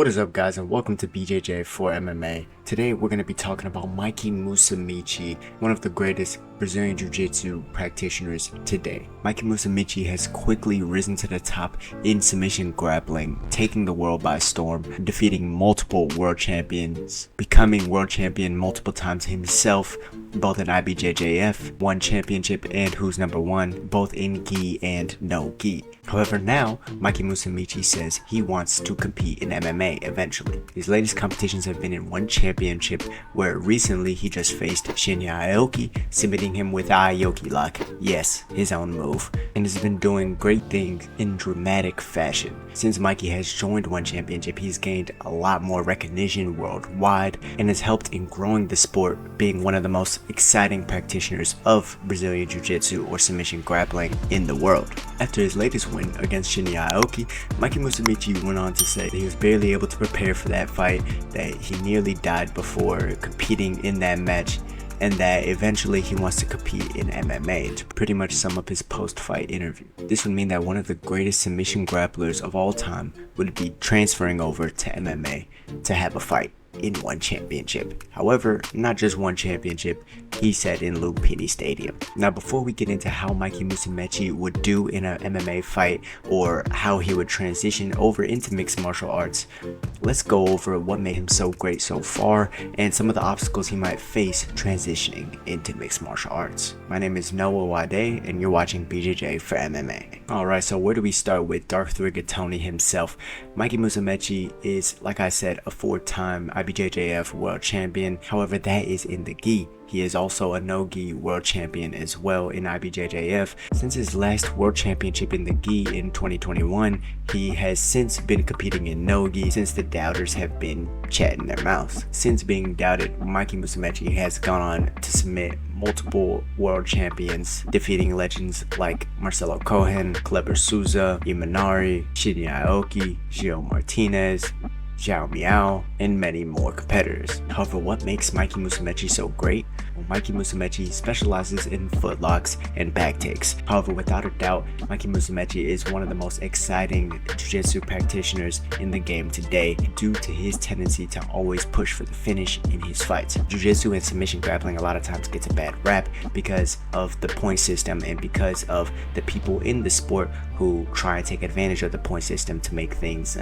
What is up, guys, and welcome to BJJ for MMA. Today we're going to be talking about Mikey Musumeci, one of the greatest Brazilian Jiu-Jitsu practitioners today. Mikey Musumeci has quickly risen to the top in submission grappling, taking the world by storm, defeating multiple world champions, becoming world champion multiple times himself, both in IBJJF, one championship, and who's number one, both in gi and no gi. However, now Mikey Musumeci says he wants to compete in MMA eventually. His latest competitions have been in one championship, where recently he just faced Shinya Aoki, submitting him with Aoki lock, yes, his own move, and has been doing great things in dramatic fashion. Since Mikey has joined one championship, he's gained a lot more recognition worldwide and has helped in growing the sport, being one of the most exciting practitioners of Brazilian Jiu-Jitsu or submission grappling in the world. After his latest win against Shinya Aoki, Mikey Musumeci went on to say that he was barely able to prepare for that fight, that he nearly died before competing in that match, and that eventually he wants to compete in MMA, to pretty much sum up his post-fight interview. This would mean that one of the greatest submission grapplers of all time would be transferring over to MMA to have a fight in one championship. However, not just one championship, he said in Lumpini Stadium. Now, before we get into how Mikey Musumeci would do in an MMA fight or how he would transition over into mixed martial arts, let's go over what made him so great so far and some of the obstacles he might face transitioning into mixed martial arts. My name is Noah Wade and you're watching BJJ for MMA. Alright, so where do we start with Darth Rigatoni himself? Mikey Musumeci is, like I said, a four-time IBJJF world champion. However, that is in the gi. He is also a no-gi world champion as well in IBJJF. Since his last world championship in the gi in 2021, he has since been competing in no-gi since the doubters have been chatting their mouths. Since being doubted, Mikey Musumeci has gone on to submit multiple world champions, defeating legends like Marcelo Cohen, Kleber Souza, Imanari, Shinya Aoki, Gio Martinez, Zhao Miao, and many more competitors. However, what makes Mikey Musumeci so great? Well, Mikey Musumeci specializes in footlocks and back takes. However, without a doubt, Mikey Musumeci is one of the most exciting jiu-jitsu practitioners in the game today due to his tendency to always push for the finish in his fights. Jiu-jitsu and submission grappling a lot of times gets a bad rap because of the point system and because of the people in the sport who try and take advantage of the point system to make things,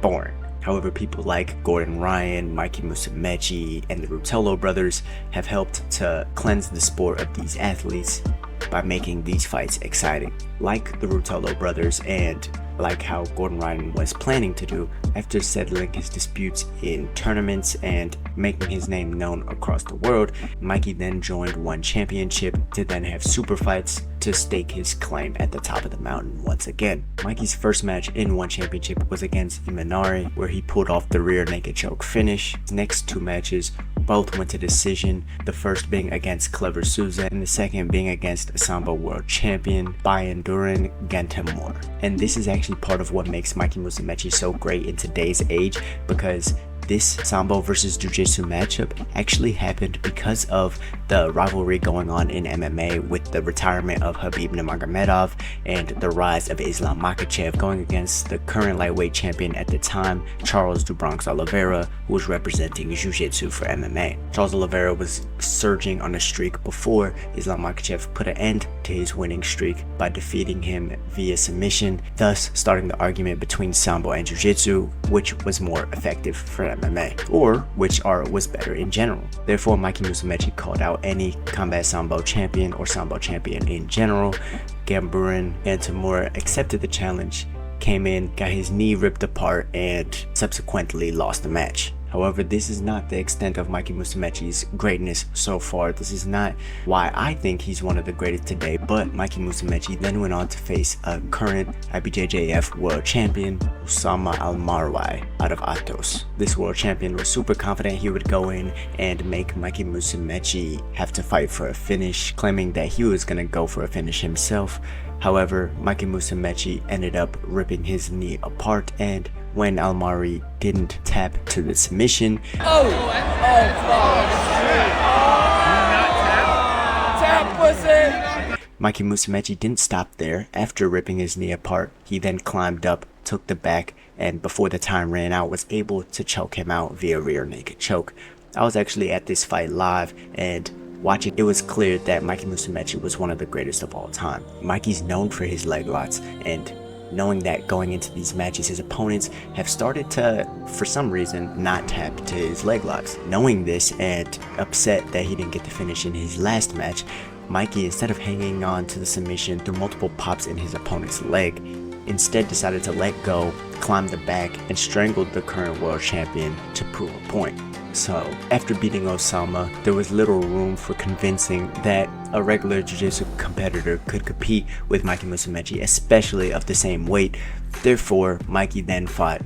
boring. However, people like Gordon Ryan, Mikey Musumeci, and the Rutello brothers have helped to cleanse the sport of these athletes by making these fights exciting. Like the Rutello brothers and like how Gordon Ryan was planning to do after settling his disputes in tournaments and making his name known across the world, Mikey then joined one championship to then have super fights to stake his claim at the top of the mountain once again. Mikey's first match in one championship was against Imanari, where he pulled off the rear naked choke finish. His next two matches both went to decision, the first being against Kleber Souza and the second being against Sambo world champion Bayanduran Gantemor. And this is actually part of what makes Mikey Musumeci so great in today's age, because this Sambo versus Jiu-Jitsu matchup actually happened because of the rivalry going on in MMA with the retirement of Khabib Nurmagomedov and the rise of Islam Makhachev going against the current lightweight champion at the time, Charles do Bronx Oliveira, who was representing Jiu-Jitsu for MMA. Charles Oliveira was surging on a streak before Islam Makhachev put an end to his winning streak by defeating him via submission, thus starting the argument between Sambo and Jiu-Jitsu, which was more effective for MMA, or which art was better in general. Therefore, Mikey Musumeci called out any combat Sambo champion or Sambo champion in general. Gamburan and Tamura accepted the challenge, came in, got his knee ripped apart, and subsequently lost the match. However, this is not the extent of Mikey Musumeci's greatness so far. This is not why I think he's one of the greatest today, but Mikey Musumeci then went on to face a current IBJJF world champion, Osama Almarwai, out of Atos. This world champion was super confident he would go in and make Mikey Musumeci have to fight for a finish, claiming that he was going to go for a finish himself. However, Mikey Musumeci ended up ripping his knee apart, and when Almari didn't tap to the submission, Mikey Musumeci didn't stop there. After ripping his knee apart, he then climbed up took the back, and before the time ran out was able to choke him out via rear naked choke. I was actually at this fight live, and watching, it was clear that Mikey Musumeci was one of the greatest of all time. Mikey's known for his leg locks, and knowing that going into these matches his opponents have started to, for some reason, not tap to his leg locks. Knowing this and upset that he didn't get the finish in his last match, Mikey, instead of hanging on to the submission through multiple pops in his opponent's leg, instead decided to let go, climb the back, and strangled the current world champion to prove a point. So, after beating Osama, there was little room for convincing that a regular jiu-jitsu competitor could compete with Mikey Musumeci, especially of the same weight. Therefore, Mikey then fought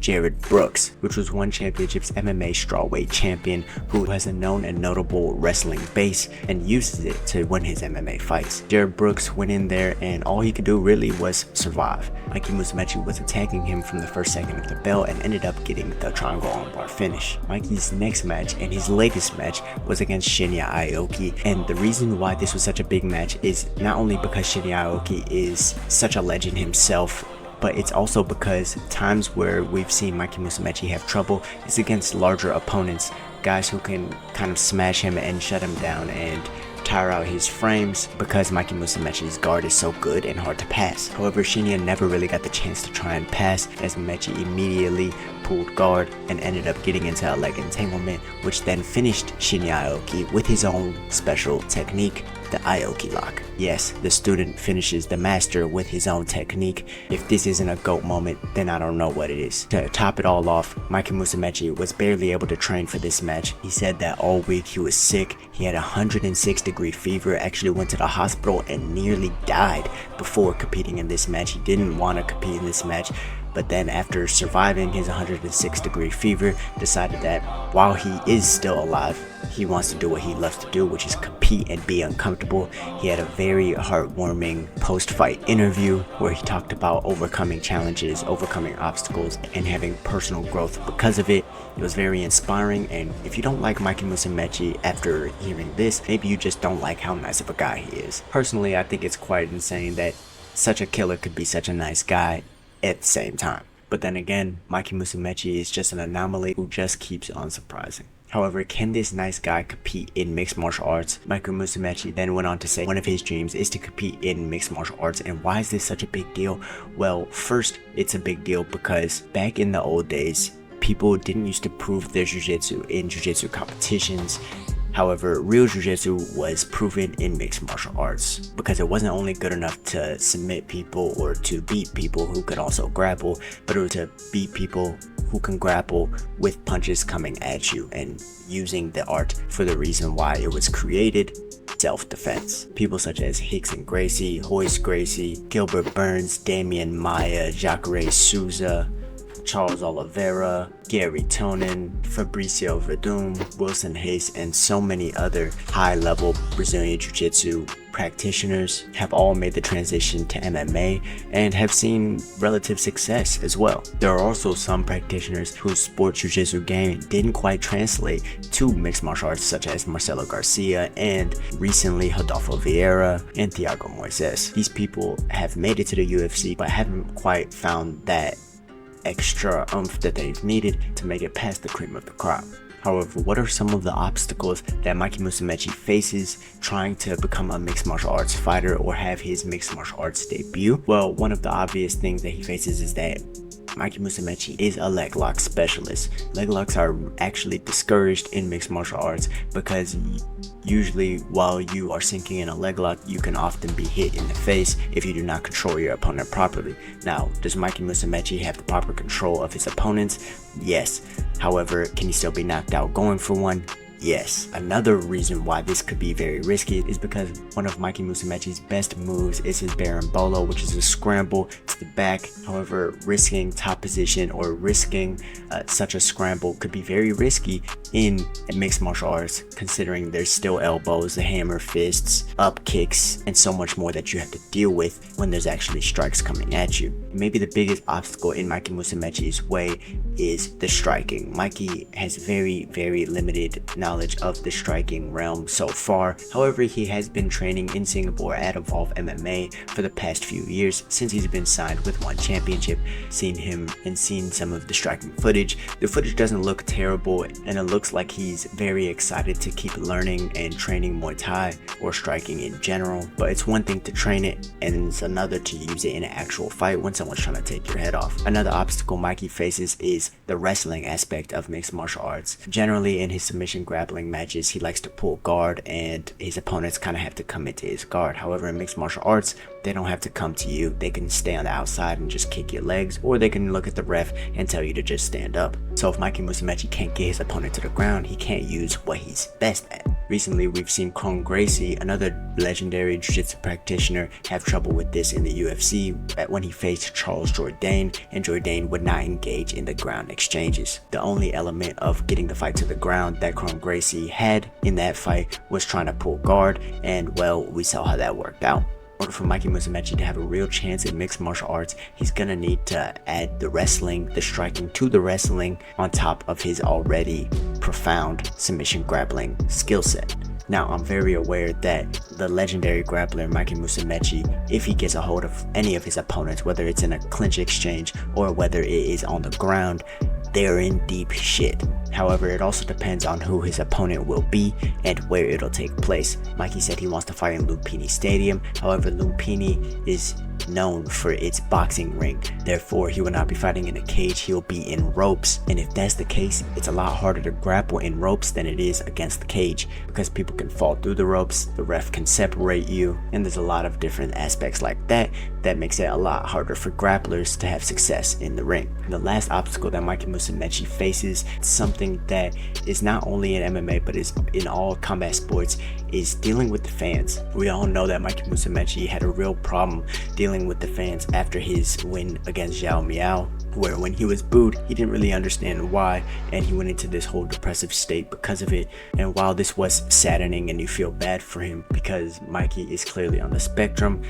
Jared Brooks, which was One Championship's MMA strawweight champion, who has a known and notable wrestling base and uses it to win his MMA fights. Jared Brooks went in there and all he could do really was survive. Mikey Musumeci was attacking him from the first second of the bell and ended up getting the triangle armbar finish. Mikey's next match and his latest match was against Shinya Aoki, and the reason why this was such a big match is not only because Shinya Aoki is such a legend himself, but it's also because times where we've seen Mikey Musumeci have trouble is against larger opponents, guys who can kind of smash him and shut him down and tire out his frames because Mikey Musumeci's guard is so good and hard to pass. However, Shinya never really got the chance to try and pass, as Musumeci immediately pulled guard and ended up getting into a leg entanglement, which then finished Shinya Aoki with his own special technique, the Aoki lock. Yes, the student finishes the master with his own technique. If this isn't a GOAT moment, then I don't know what it is. To top it all off, Mikey Musumeci was barely able to train for this match. He said that all week he was sick. He had 106-degree fever, actually went to the hospital and nearly died before competing in this match. He didn't want to compete in this match, but then after surviving his 106-degree fever, decided that while he is still alive, he wants to do what he loves to do, which is compete and be uncomfortable. He had a very heartwarming post-fight interview where he talked about overcoming challenges, overcoming obstacles, and having personal growth because of it. It was very inspiring, and if you don't like Mikey Musumeci after hearing this, maybe you just don't like how nice of a guy he is. Personally, I think it's quite insane that such a killer could be such a nice guy at the same time. But then again, Mikey Musumeci is just an anomaly who just keeps on surprising. However, can this nice guy compete in mixed martial arts? Mikey Musumeci then went on to say one of his dreams is to compete in mixed martial arts. And why is this such a big deal? Well, first, it's a big deal because back in the old days, people didn't used to prove their jiu-jitsu in jiu-jitsu competitions. However, real jiu-jitsu was proven in mixed martial arts because it wasn't only good enough to submit people or to beat people who could also grapple, but it was to beat people who can grapple with punches coming at you and using the art for the reason why it was created: self-defense. People such as Rickson Gracie, Royce Gracie, Gilbert Burns, Damian Maia, Jacare Souza, Charles Oliveira, Gary Tonin, Fabricio Verdun, Wilson Hayes, and so many other high-level Brazilian Jiu-Jitsu practitioners have all made the transition to MMA and have seen relative success as well. There are also some practitioners whose sport Jiu-Jitsu game didn't quite translate to mixed martial arts, such as Marcelo Garcia and recently Rodolfo Vieira and Thiago Moises. These people have made it to the UFC but haven't quite found that extra oomph that they've needed to make it past the cream of the crop. However, what are some of the obstacles that Mikey Musumeci faces trying to become a mixed martial arts fighter or have his mixed martial arts debut? Well, one of the obvious things that he faces is that Mikey Musumeci is a leg lock specialist. Leg locks are actually discouraged in mixed martial arts because usually while you are sinking in a leg lock, you can often be hit in the face if you do not control your opponent properly. Now, does Mikey Musumeci have the proper control of his opponents? Yes. However, can he still be knocked out going for one? Yes. Another reason why this could be very risky is because one of Mikey Musumeci's best moves is his berimbolo, which is a scramble to the back. However, risking top position or risking such a scramble could be very risky in mixed martial arts, considering there's still elbows, the hammer fists, up kicks, and so much more that you have to deal with when there's actually strikes coming at you. maybe the biggest obstacle in Mikey Musumeci's way is the striking. Mikey has very limited knowledge of the striking realm so far. However, he has been training in Singapore at Evolve MMA for the past few years since he's been signed with One Championship. Seen him and seen some of the striking footage. The footage doesn't look terrible, and it looks like he's very excited to keep learning and training Muay Thai or striking in general. But it's one thing to train it, and it's another to use it in an actual fight when someone's trying to take your head off. Another obstacle Mikey faces is the wrestling aspect of mixed martial arts. Generally in his submission grappling matches, he likes to pull guard and his opponents kind of have to come into his guard. However, in mixed martial arts, they don't have to come to you. They can stay on the outside and just kick your legs, or they can look at the ref and tell you to just stand up. So if Mikey Musumeci can't get his opponent to the ground, he can't use what he's best at. Recently, we've seen Kron Gracie, another legendary jiu-jitsu practitioner, have trouble with this in the UFC when he faced Charles Jourdain, and Jourdain would not engage in the ground exchanges. The only element of getting the fight to the ground that Kron Gracie had in that fight was trying to pull guard, and well, we saw how that worked out. In order for Mikey Musumeci to have a real chance in mixed martial arts, he's gonna need to add the wrestling, the striking to the wrestling on top of his already profound submission grappling skill set. Now, I'm very aware that the legendary grappler Mikey Musumeci, if he gets a hold of any of his opponents, whether it's in a clinch exchange or whether it is on the ground, they're in deep shit. However, it also depends on who his opponent will be and where it'll take place. Mikey said he wants to fight in Lumpini Stadium. However, Lumpini is known for its boxing ring. Therefore, he will not be fighting in a cage, he'll be in ropes. And if that's the case, it's a lot harder to grapple in ropes than it is against the cage, because people can fall through the ropes, the ref can separate you, and there's a lot of different aspects like that that makes it a lot harder for grapplers to have success in the ring. The last obstacle that Mikey Musumeci faces, something that is not only in MMA but is in all combat sports, is dealing with the fans. We all know that Mikey Musumeci had a real problem dealing with the fans after his win against Zhao Miao, where when he was booed, he didn't really understand why, and he went into this whole depressive state because of it. And while this was saddening and you feel bad for him because Mikey is clearly on the spectrum,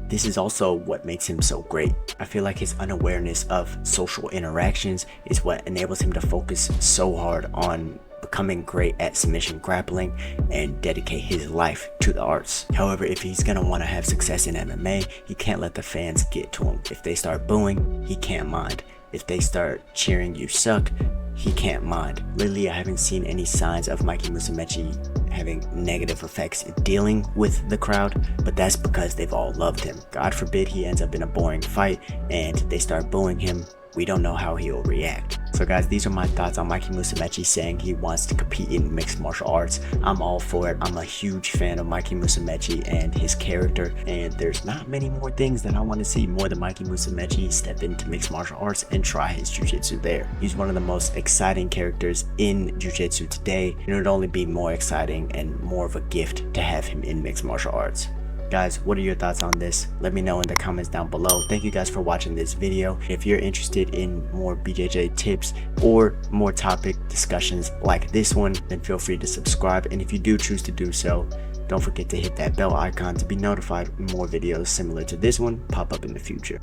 this is also what makes him so great. I feel like his unawareness of social interactions is what enables him to focus so hard on becoming great at submission grappling and dedicate his life to the arts. However, if he's gonna want to have success in MMA, he can't let the fans get to him. If they start booing, he can't mind. If they start cheering "you suck," he can't mind. Lately, I haven't seen any signs of Mikey Musumeci having negative effects dealing with the crowd, but that's because they've all loved him. God forbid he ends up in a boring fight and they start booing him. We don't know how he'll react. So guys, these are my thoughts on Mikey Musumeci saying he wants to compete in mixed martial arts. I'm all for it. I'm a huge fan of Mikey Musumeci and his character, and there's not many more things that I want to see more than Mikey Musumeci step into mixed martial arts and try his jiu-jitsu there. He's one of the most exciting characters in jiu-jitsu today, and it would only be more exciting and more of a gift to have him in mixed martial arts. Guys, what are your thoughts on this? Let me know in the comments down below. Thank you guys for watching this video. If you're interested in more BJJ tips or more topic discussions like this one, then feel free to subscribe. And if you do choose to do so, don't forget to hit that bell icon to be notified when more videos similar to this one pop up in the future.